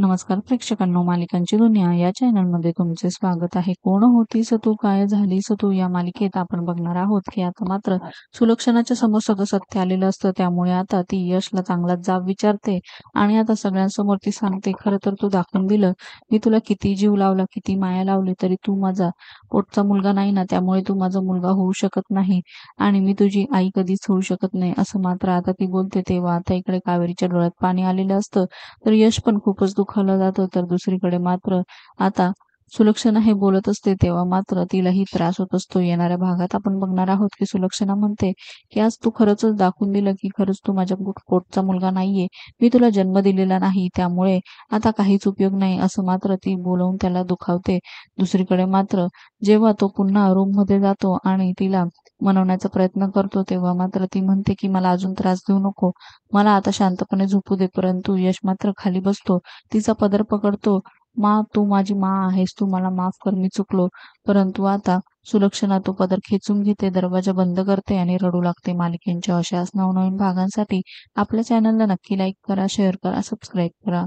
नमस्कार प्रेक्षकांनो, मालिकांची दुनिया या चॅनलमध्ये तुमचे स्वागत आहे. कोण होतीस तू, काय झालीस तू या मालिकेत आपण बघणार आहोत की आता मात्र सुलक्षणाच्या समोर सगळं सत्य आलेलं असतं. त्यामुळे आता ती यशला चांगलाच जाब विचारते आणि आता सगळ्यांसमोर ती सांगते, खरं तर तू दाखवून दिलं, मी तुला किती जीव लावला, किती माया लावली, तरी तू माझा पोटचा मुलगा नाही ना, त्यामुळे तू माझा मुलगा होऊ शकत नाही आणि मी तुझी आई कधीच होऊ शकत नाही, असं मात्र आता ती बोलते. तेव्हा आता इकडे कावेरीच्या डोळ्यात पाणी आलेलं असतं. तर यश पण खूपच दुखावलं जातं. तर दुसरीकडे मात्र आता सुलक्षणा हे बोलत असते तेव्हा मात्र तिलाही त्रास होत असतो. येणाऱ्या भागात आपण बघणार आहोत की सुलक्षणा म्हणते की आज तू खरंच दाखवून दिलं की खरंच तू माझ्या पोटचा मुलगा नाहीये, मी तुला जन्म दिलेला नाही, त्यामुळे आता काहीच उपयोग नाही, असं मात्र ती बोलवून त्याला दुखावते. दुसरीकडे मात्र जेव्हा तो पुन्हा रूम मध्ये जातो आणि तिला मनवण्याचा प्रयत्न करतो तेव्हा मात्र ती म्हणते की मला अजून त्रास देऊ नको, मला आता शांतपणे झोपू दे. परंतु यश मात्र खाली बसतो, तिचा पदर पकडतो. तू माझी आहेस, तू मला माफ कर, मी चुकलो. परंतु आता सुलक्षणा तो पदर खेचून घेते, दरवाजा बंद करते आणि रडू लागते. मालिकेंच्या अशाच नवनवीन भागांसाठी आपल्या चॅनलला नक्की लाईक करा, शेअर करा, सबस्क्राईब करा.